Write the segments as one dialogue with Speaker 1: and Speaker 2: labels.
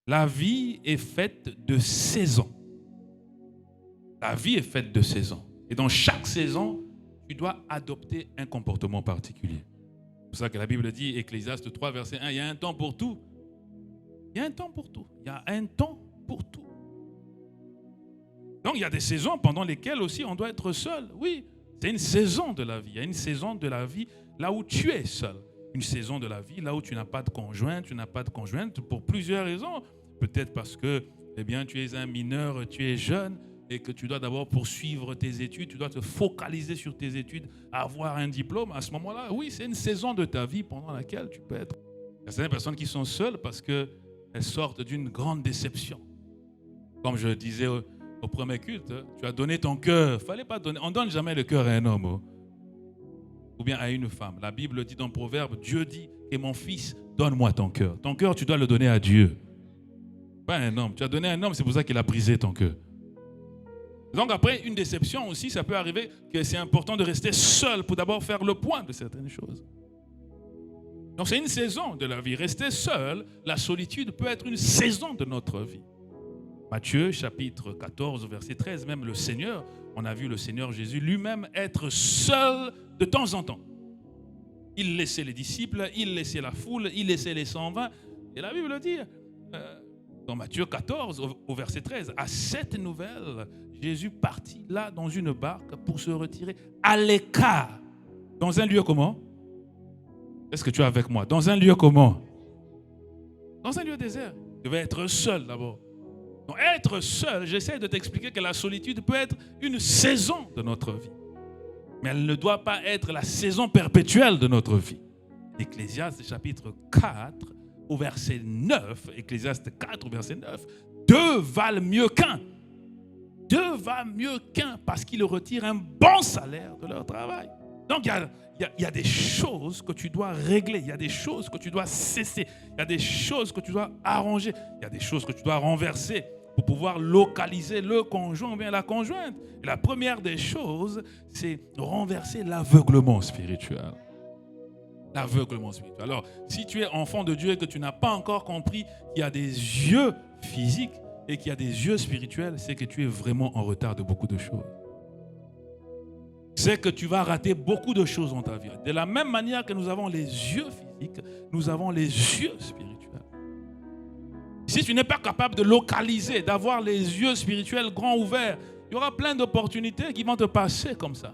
Speaker 1: La vie est faite de saisons. La vie est faite de saisons. Et dans chaque saison, tu dois adopter un comportement particulier. C'est pour ça que la Bible dit, Ecclésiaste 3, verset 1, il y a un temps pour tout. Il y a un temps pour tout. Il y a un temps pour tout. Donc, il y a des saisons pendant lesquelles aussi on doit être seul. Oui, c'est une saison de la vie. Il y a une saison de la vie là où tu es seul. Une saison de la vie là où tu n'as pas de conjoint, tu n'as pas de conjointe pour plusieurs raisons. Peut-être parce que tu es un mineur, tu es jeune et que tu dois d'abord poursuivre tes études, tu dois te focaliser sur tes études, avoir un diplôme. À ce moment-là, oui, c'est une saison de ta vie pendant laquelle tu peux être. Il y a certaines personnes qui sont seules parce qu'elles sortent d'une grande déception. Comme je disais au premier culte, tu as donné ton cœur. Fallait pas donner. On ne donne jamais le cœur à un homme ou bien à une femme. La Bible dit dans Proverbe, Dieu dit, et mon fils, donne-moi ton cœur. Ton cœur, tu dois le donner à Dieu. Pas à un homme. Tu as donné à un homme, c'est pour ça qu'il a brisé ton cœur. Donc après, une déception aussi, ça peut arriver que c'est important de rester seul pour d'abord faire le point de certaines choses. Donc c'est une saison de la vie. Rester seul, la solitude peut être une saison de notre vie. Matthieu chapitre 14, verset 13, même le Seigneur, on a vu le Seigneur Jésus lui-même être seul de temps en temps. Il laissait les disciples, il laissait la foule, il laissait les 120. Et la Bible dit, dans Matthieu 14, au verset 13, à cette nouvelle, Jésus partit là dans une barque pour se retirer à l'écart. Dans un lieu comment? Est-ce que tu es avec moi? Dans un lieu comment? Dans un lieu désert. Tu devais être seul d'abord. Donc être seul, j'essaie de t'expliquer que la solitude peut être une saison de notre vie. Mais elle ne doit pas être la saison perpétuelle de notre vie. Ecclésiaste chapitre 4 au verset 9, Ecclésiaste 4 au verset 9, deux valent mieux qu'un. Deux valent mieux qu'un parce qu'ils retirent un bon salaire de leur travail. Donc il y a des choses que tu dois régler, il y a des choses que tu dois cesser, il y a des choses que tu dois arranger, il y a des choses que tu dois renverser pour pouvoir localiser le conjoint ou bien la conjointe. Et la première des choses, c'est renverser l'aveuglement spirituel. L'aveuglement spirituel. Alors, si tu es enfant de Dieu et que tu n'as pas encore compris qu'il y a des yeux physiques et qu'il y a des yeux spirituels, c'est que tu es vraiment en retard de beaucoup de choses. C'est que tu vas rater beaucoup de choses dans ta vie. De la même manière que nous avons les yeux physiques, nous avons les yeux spirituels. Si tu n'es pas capable de localiser, d'avoir les yeux spirituels grands ouverts, il y aura plein d'opportunités qui vont te passer comme ça.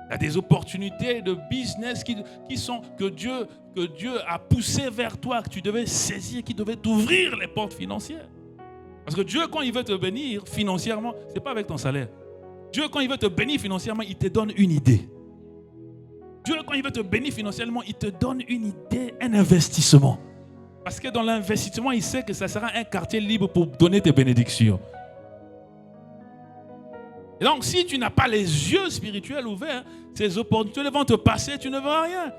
Speaker 1: Il y a des opportunités de business que Dieu a poussées vers toi, que tu devais saisir, qui devaient t'ouvrir les portes financières. Parce que Dieu, quand il veut te bénir financièrement, ce n'est pas avec ton salaire. Dieu, quand il veut te bénir financièrement, il te donne une idée. Dieu, quand il veut te bénir financièrement, il te donne une idée, un investissement. Parce que dans l'investissement, il sait que ça sera un quartier libre pour donner tes bénédictions. Et donc, si tu n'as pas les yeux spirituels ouverts, ces opportunités vont te passer, tu ne verras rien.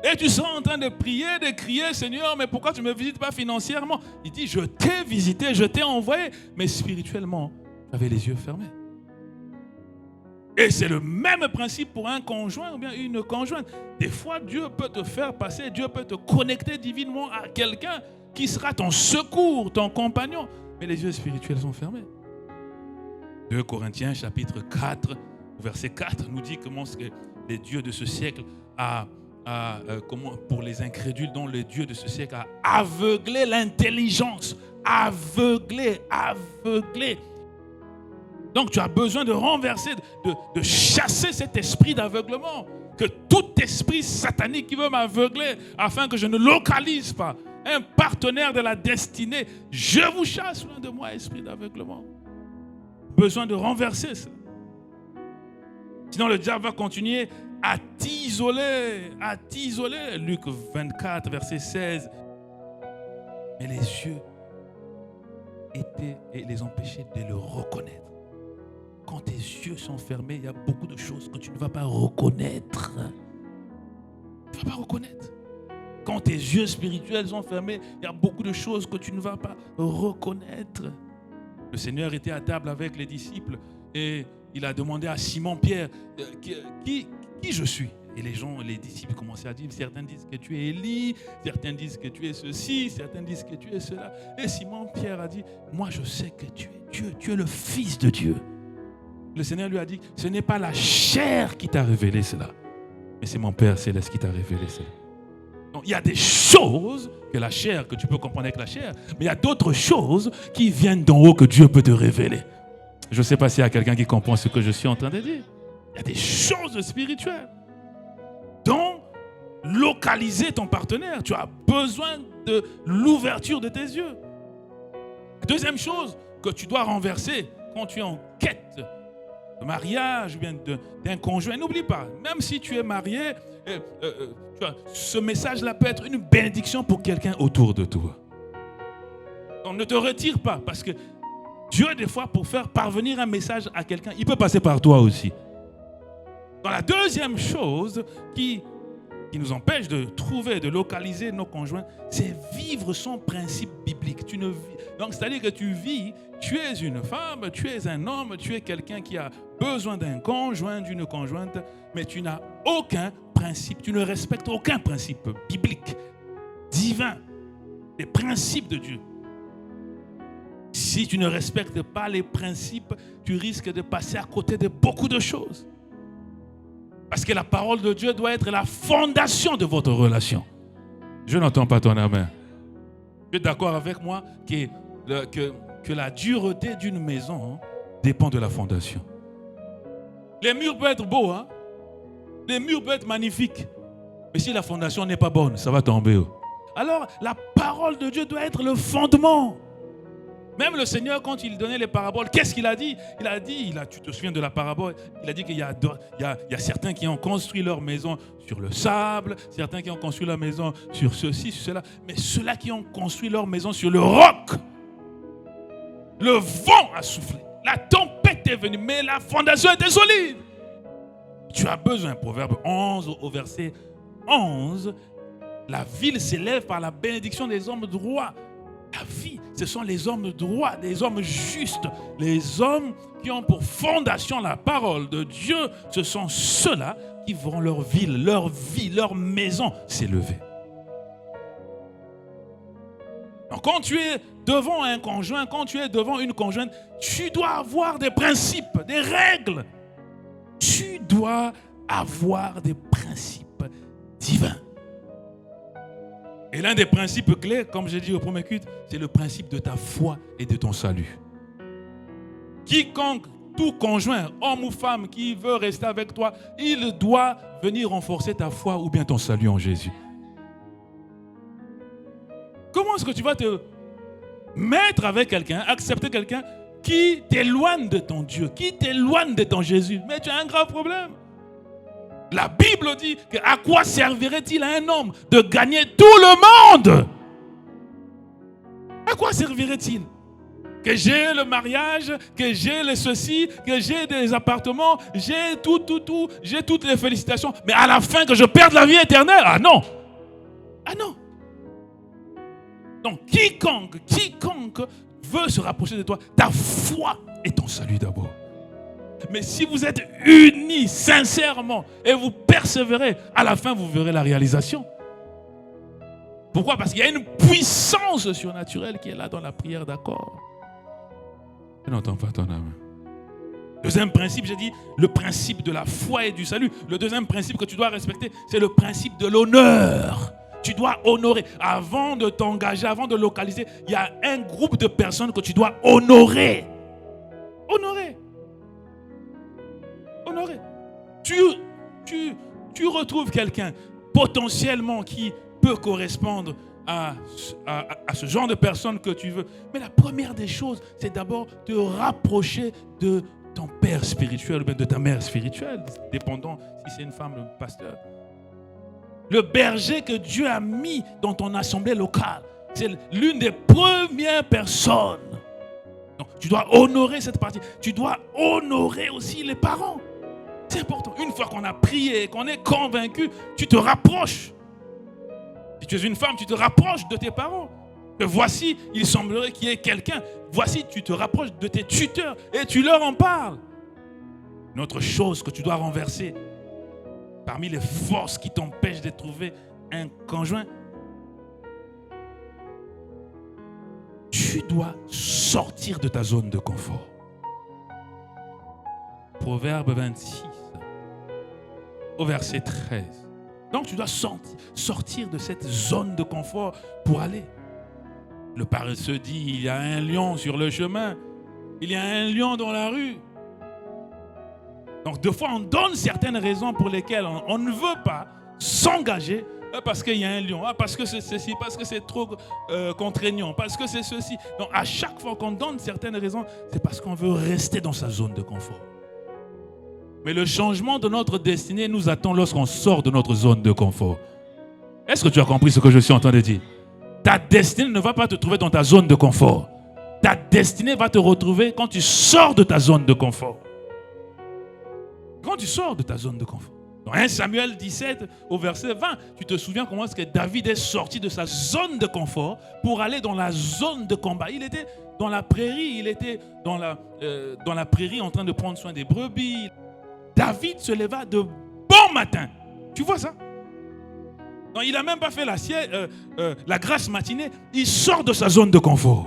Speaker 1: Et tu seras en train de prier, de crier, Seigneur, mais pourquoi tu ne me visites pas financièrement? Il dit, je t'ai visité, je t'ai envoyé, mais spirituellement, tu avais les yeux fermés. Et c'est le même principe pour un conjoint ou bien une conjointe. Des fois, Dieu peut te faire passer, Dieu peut te connecter divinement à quelqu'un qui sera ton secours, ton compagnon. Mais les yeux spirituels sont fermés. 2 Corinthiens chapitre 4, verset 4 nous dit comment les dieux de ce siècle comment pour les incrédules, dont le Dieu de ce siècle a aveuglé l'intelligence. Aveuglé. Donc tu as besoin de renverser, de chasser cet esprit d'aveuglement. Que tout esprit satanique qui veut m'aveugler afin que je ne localise pas un partenaire de la destinée, je vous chasse loin de moi, esprit d'aveuglement. Besoin de renverser ça. Sinon le diable va continuer à t'isoler. Luc 24, verset 16. Mais les yeux étaient et les empêchaient de le reconnaître. Quand tes yeux sont fermés, il y a beaucoup de choses que tu ne vas pas reconnaître. Tu ne vas pas reconnaître. Quand tes yeux spirituels sont fermés, il y a beaucoup de choses que tu ne vas pas reconnaître. Le Seigneur était à table avec les disciples et il a demandé à Simon-Pierre qui je suis. Et les disciples commençaient à dire, certains disent que tu es Élie, certains disent que tu es ceci, certains disent que tu es cela. Et Simon-Pierre a dit, moi je sais que tu es Dieu, tu es le Fils de Dieu. Le Seigneur lui a dit, ce n'est pas la chair qui t'a révélé cela, mais c'est mon Père Céleste qui t'a révélé cela. Donc, il y a des choses que la chair, que tu peux comprendre avec la chair, mais il y a d'autres choses qui viennent d'en haut que Dieu peut te révéler. Je ne sais pas s'il y a quelqu'un qui comprend ce que je suis en train de dire. Il y a des choses spirituelles. Donc, localiser ton partenaire, tu as besoin de l'ouverture de tes yeux. Deuxième chose que tu dois renverser quand tu es en quête de mariage ou bien d'un conjoint, n'oublie pas, même si tu es marié, ce message-là peut être une bénédiction pour quelqu'un autour de toi. Donc ne te retire pas, parce que Dieu, des fois, pour faire parvenir un message à quelqu'un, il peut passer par toi aussi. Dans la deuxième chose qui nous empêche de trouver, de localiser nos conjoints, c'est vivre son principe biblique. Donc, c'est-à-dire que tu vis, tu es une femme, tu es un homme, tu es quelqu'un qui a besoin d'un conjoint, d'une conjointe, mais tu n'as aucun principe, tu ne respectes aucun principe biblique, divin, les principes de Dieu. Si tu ne respectes pas les principes, tu risques de passer à côté de beaucoup de choses. Parce que la parole de Dieu doit être la fondation de votre relation. Je n'entends pas ton amen. Tu es d'accord avec moi que la dureté d'une maison dépend de la fondation. Les murs peuvent être beaux, hein? Les murs peuvent être magnifiques. Mais si la fondation n'est pas bonne, ça va tomber. Alors, la parole de Dieu doit être le fondement. Même le Seigneur, quand il donnait les paraboles, qu'est-ce qu'il a dit? Tu te souviens de la parabole, il a dit qu'il y a certains qui ont construit leur maison sur le sable, certains qui ont construit leur maison sur ceci, sur cela, mais ceux-là qui ont construit leur maison sur le roc, le vent a soufflé, la tempête est venue, mais la fondation était solide. Tu as besoin, Proverbe 11 au verset 11, la ville s'élève par la bénédiction des hommes droits. La vie, ce sont les hommes droits, les hommes justes, les hommes qui ont pour fondation la parole de Dieu. Ce sont ceux-là qui verront leur ville, leur maison s'élever. Donc, quand tu es devant un conjoint, quand tu es devant une conjointe, tu dois avoir des principes, des règles. Tu dois avoir des principes divins. Et l'un des principes clés, comme j'ai dit au premier culte, c'est le principe de ta foi et de ton salut. Quiconque, tout conjoint, homme ou femme, qui veut rester avec toi, il doit venir renforcer ta foi ou bien ton salut en Jésus. Comment est-ce que tu vas te mettre avec quelqu'un, accepter quelqu'un qui t'éloigne de ton Dieu, qui t'éloigne de ton Jésus? Mais tu as un grave problème. La Bible dit que à quoi servirait-il à un homme de gagner tout le monde? À quoi servirait-il? Que j'ai le mariage, que j'ai le ceci, que j'ai des appartements, j'ai tout, j'ai toutes les félicitations, mais à la fin que je perde la vie éternelle? Ah non! Ah non! Donc quiconque veut se rapprocher de toi, ta foi est ton salut d'abord. Mais si vous êtes unis sincèrement et vous persévérez, à la fin, vous verrez la réalisation. Pourquoi? Parce qu'il y a une puissance surnaturelle qui est là dans la prière d'accord. Je n'entends pas ton âme. Deuxième principe, j'ai dit, le principe de la foi et du salut. Le deuxième principe que tu dois respecter, c'est le principe de l'honneur. Tu dois honorer. Avant de t'engager, avant de localiser, il y a un groupe de personnes que tu dois honorer. Honorer. Honoré. Tu retrouves quelqu'un potentiellement qui peut correspondre à ce genre de personne que tu veux. Mais la première des choses, c'est d'abord te rapprocher de ton père spirituel ou bien de ta mère spirituelle, dépendant si c'est une femme, le pasteur. Le berger que Dieu a mis dans ton assemblée locale, c'est l'une des premières personnes. Donc, tu dois honorer cette partie. Tu dois honorer aussi les parents. C'est important. Une fois qu'on a prié, qu'on est convaincu, tu te rapproches. Si tu es une femme, tu te rapproches de tes parents. Que voici, il semblerait qu'il y ait quelqu'un. Voici, tu te rapproches de tes tuteurs et tu leur en parles. Une autre chose que tu dois renverser, Parmi les forces qui t'empêchent de trouver un conjoint, tu dois sortir de ta zone de confort. Proverbe 26, au verset 13. Donc tu dois sortir de cette zone de confort pour aller. Le paresseux dit, il y a un lion sur le chemin, il y a un lion dans la rue. Donc, deux fois, on donne certaines raisons pour lesquelles on ne veut pas s'engager parce qu'il y a un lion, parce que c'est ceci, parce que c'est trop contraignant, parce que c'est ceci. Donc, à chaque fois qu'on donne certaines raisons, c'est parce qu'on veut rester dans sa zone de confort. Mais le changement de notre destinée nous attend lorsqu'on sort de notre zone de confort. Est-ce que tu as compris ce que je suis en train de dire? Ta destinée ne va pas te trouver dans ta zone de confort. Ta destinée va te retrouver quand tu sors de ta zone de confort. Quand tu sors de ta zone de confort. Dans 1 Samuel 17, au verset 20, tu te souviens comment est-ce que David est sorti de sa zone de confort pour aller dans la zone de combat. Il était dans la prairie, il était dans la prairie en train de prendre soin des brebis. David se leva de bon matin. Tu vois ça? Non, il n'a même pas fait la grasse matinée. Il sort de sa zone de confort.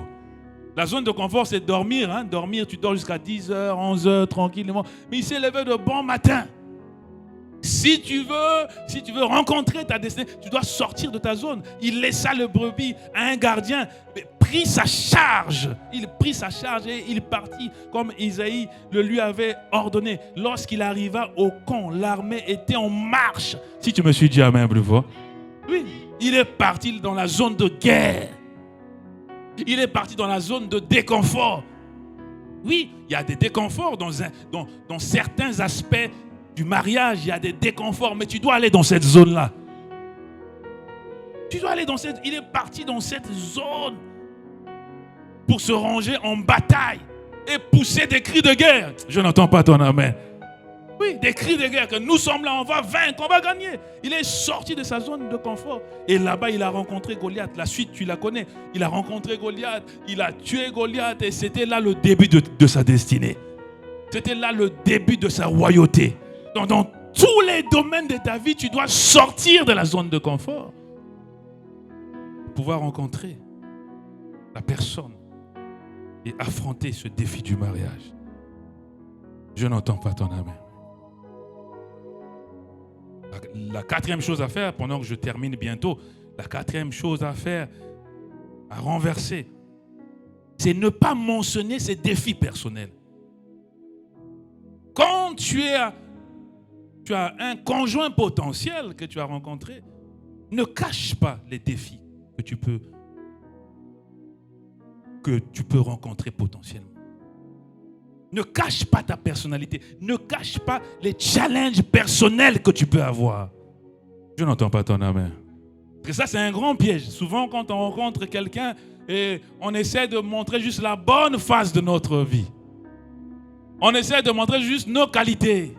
Speaker 1: La zone de confort, c'est dormir. Hein? Dormir, tu dors jusqu'à 10h, 11h, tranquillement. Mais il s'est levé de bon matin. Si tu veux rencontrer ta destinée, tu dois sortir de ta zone. Il laissa le brebis à un gardien, prit sa charge. Il prit sa charge et il partit comme Isaïe le lui avait ordonné. Lorsqu'il arriva au camp, l'armée était en marche. Si tu me suis dit amen plus fort. Oui, il est parti dans la zone de guerre. Il est parti dans la zone de déconfort. Oui, il y a des déconforts dans certains aspects du mariage. Il y a des déconforts, mais tu dois aller dans cette zone-là. Tu dois aller dans cette... Il est parti dans cette zone pour se ranger en bataille et pousser des cris de guerre. Je n'entends pas ton amen. Oui, des cris de guerre, que nous sommes là, on va vaincre, on va gagner. Il est sorti de sa zone de confort. Et là-bas, il a rencontré Goliath. La suite, tu la connais. Il a rencontré Goliath, il a tué Goliath et c'était là le début de sa destinée. C'était là le début de sa royauté. Donc, dans tous les domaines de ta vie, tu dois sortir de la zone de confort pour pouvoir rencontrer la personne et affronter ce défi du mariage. Je n'entends pas ton amen. La quatrième chose à faire, pendant que je termine bientôt, la quatrième chose à faire, à renverser, c'est ne pas mentionner ses défis personnels. Quand tu as un conjoint potentiel que tu as rencontré, ne cache pas les défis que tu peux rencontrer potentiellement. Ne cache pas ta personnalité. Ne cache pas les challenges personnels que tu peux avoir. Je n'entends pas ton amen. Parce que ça, c'est un grand piège. Souvent, quand on rencontre quelqu'un, et on essaie de montrer juste la bonne face de notre vie. On essaie de montrer juste nos qualités.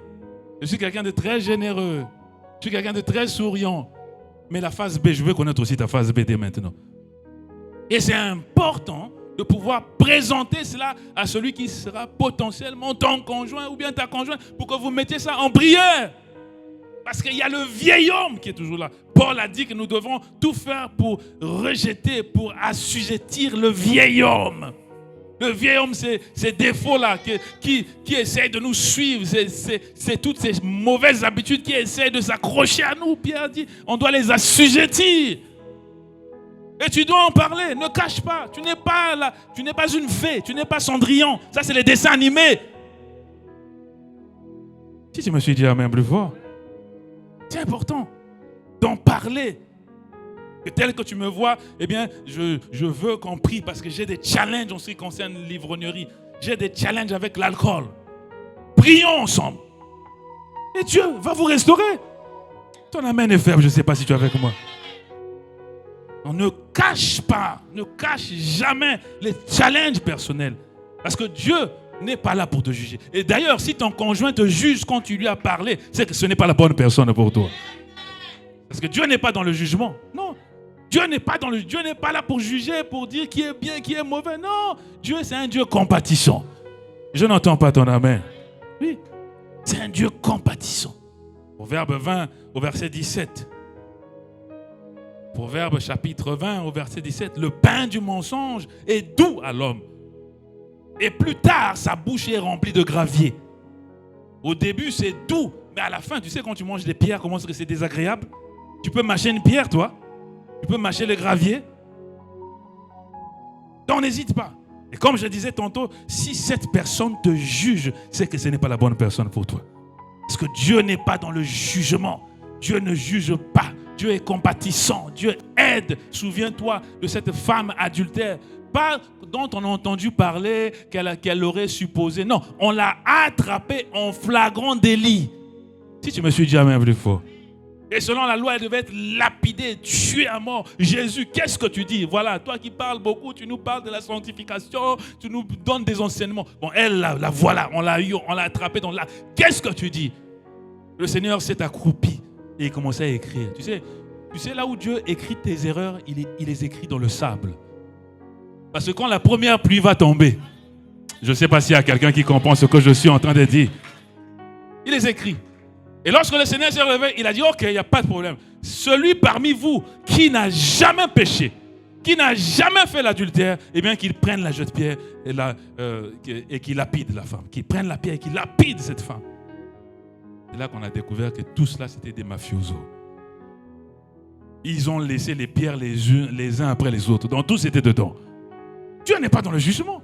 Speaker 1: Je suis quelqu'un de très généreux. Je suis quelqu'un de très souriant. Mais la face B, je veux connaître aussi ta face B dès maintenant. Et c'est important de pouvoir présenter cela à celui qui sera potentiellement ton conjoint ou bien ta conjointe pour que vous mettiez ça en prière. Parce qu'il y a le vieil homme qui est toujours là. Paul a dit que nous devons tout faire pour rejeter, pour assujettir le vieil homme. Le vieil homme, c'est ces défauts-là qui essayent de nous suivre. C'est toutes ces mauvaises habitudes qui essayent de s'accrocher à nous. Pierre dit, on doit les assujettir. Et tu dois en parler, ne cache pas. Tu n'es pas là, tu n'es pas une fée, tu n'es pas Cendrillon. Ça, c'est les dessins animés. Si tu me suis dit amen plus fort, c'est important d'en parler. Et tel que tu me vois, eh bien, je veux qu'on prie parce que j'ai des challenges en ce qui concerne l'ivrognerie. J'ai des challenges avec l'alcool. Prions ensemble. Et Dieu va vous restaurer. Ton amen est faible, je ne sais pas si tu es avec moi. On ne cache pas, ne cache jamais les challenges personnels. Parce que Dieu n'est pas là pour te juger. Et d'ailleurs, si ton conjoint te juge quand tu lui as parlé, c'est que ce n'est pas la bonne personne pour toi. Parce que Dieu n'est pas dans le jugement. Non. Dieu n'est pas là pour juger, pour dire qui est bien, qui est mauvais. Non. Dieu, c'est un Dieu compatissant. Je n'entends pas ton amen. Oui. C'est un Dieu compatissant. Proverbe 20 au verset 17. Proverbe chapitre 20 au verset 17. Le pain du mensonge est doux à l'homme. Et plus tard, sa bouche est remplie de gravier. Au début, c'est doux. Mais à la fin, tu sais, quand tu manges des pierres, comment est-ce que c'est désagréable? Tu peux mâcher une pierre, toi. Tu peux mâcher le gravier. Donc, n'hésite pas. Et comme je disais tantôt, si cette personne te juge, c'est que ce n'est pas la bonne personne pour toi. Parce que Dieu n'est pas dans le jugement. Dieu ne juge pas. Dieu est compatissant. Dieu aide. Souviens-toi de cette femme adultère. Pas dont on a entendu parler qu'elle aurait supposé. Non, on l'a attrapée en flagrant délit. Si tu me suis dit amen plus fort. Et selon la loi, elle devait être lapidée, tuée à mort. Jésus, qu'est-ce que tu dis? Voilà, toi qui parles beaucoup, tu nous parles de la sanctification, tu nous donnes des enseignements. Bon, elle, la voilà, on l'a eu, on l'a attrapée dans là. Qu'est-ce que tu dis? Le Seigneur s'est accroupi et il commençait à écrire. Tu sais là où Dieu écrit tes erreurs, il les écrit dans le sable. Parce que quand la première pluie va tomber, je ne sais pas s'il y a quelqu'un qui comprend ce que je suis en train de dire. Il les écrit. Et lorsque le Seigneur s'est relevé, il a dit, ok, il n'y a pas de problème. Celui parmi vous qui n'a jamais péché, qui n'a jamais fait l'adultère, eh bien qu'il prenne la jette-pierre et qu'il lapide la femme. Qu'il prenne la pierre et qu'il lapide cette femme. C'est là qu'on a découvert que tout cela, c'était des mafiosos. Ils ont laissé les pierres les uns après les autres. Donc tous étaient dedans. Dieu n'est pas dans le jugement.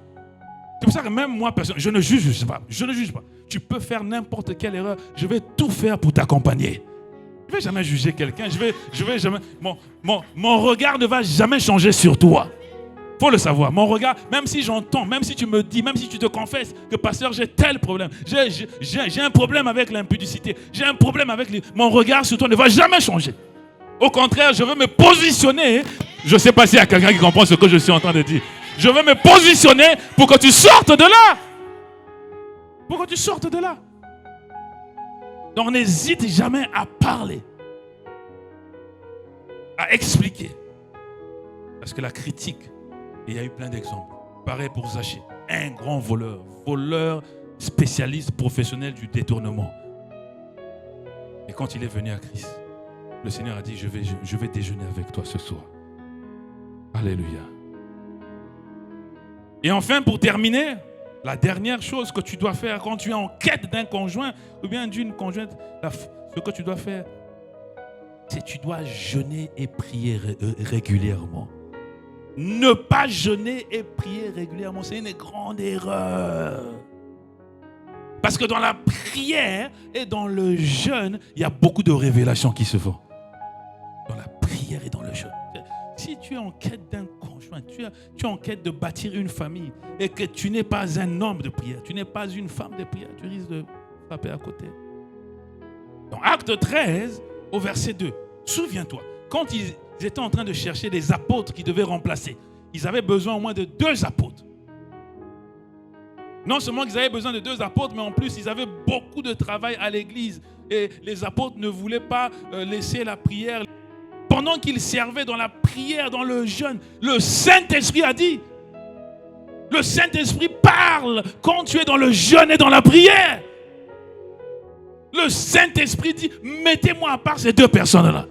Speaker 1: C'est pour ça que même moi, je ne juge pas. Je ne juge pas. Tu peux faire n'importe quelle erreur. Je vais tout faire pour t'accompagner. Je ne vais jamais juger quelqu'un. Je vais jamais. Mon regard ne va jamais changer sur toi. Il faut le savoir. Mon regard, même si j'entends, même si tu me dis, même si tu te confesses que pasteur, j'ai tel problème. J'ai un problème avec l'impudicité. J'ai un problème avec mon regard sur toi ne va jamais changer. Au contraire, je veux me positionner. Je ne sais pas s'il y a quelqu'un qui comprend ce que je suis en train de dire. Je veux me positionner pour que tu sortes de là. Pour que tu sortes de là. Donc n'hésite jamais à parler. À expliquer. Parce que la critique, il y a eu plein d'exemples. Pareil pour Zachée. Un grand voleur. Voleur spécialiste professionnel du détournement. Et quand il est venu à Christ, le Seigneur a dit, je vais déjeuner avec toi ce soir. Alléluia. Et enfin, pour terminer, la dernière chose que tu dois faire quand tu es en quête d'un conjoint ou bien d'une conjointe, ce que tu dois faire, c'est que tu dois jeûner et prier régulièrement. Ne pas jeûner et prier régulièrement, c'est une grande erreur. Parce que dans la prière et dans le jeûne, il y a beaucoup de révélations qui se font. Dans la prière et dans le jeûne. Si tu es en quête d'un conjoint, tu es en quête de bâtir une famille et que tu n'es pas un homme de prière, tu n'es pas une femme de prière, tu risques de frapper à côté. Dans Acte 13, au verset 2, souviens-toi, quand ils étaient en train de chercher des apôtres qui devaient remplacer, ils avaient besoin au moins de 2 apôtres. Non seulement qu'ils avaient besoin de 2 apôtres, mais en plus, ils avaient beaucoup de travail à l'église. Et les apôtres ne voulaient pas laisser la prière. Pendant qu'ils servaient dans la prière, dans le jeûne, le Saint-Esprit a dit, le Saint-Esprit parle quand tu es dans le jeûne et dans la prière. Le Saint-Esprit dit, mettez-moi à part ces 2 personnes-là.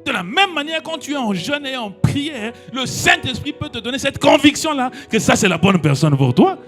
Speaker 1: De la même manière, quand tu es en jeûne et en prière, le Saint-Esprit peut te donner cette conviction-là que ça, c'est la bonne personne pour toi.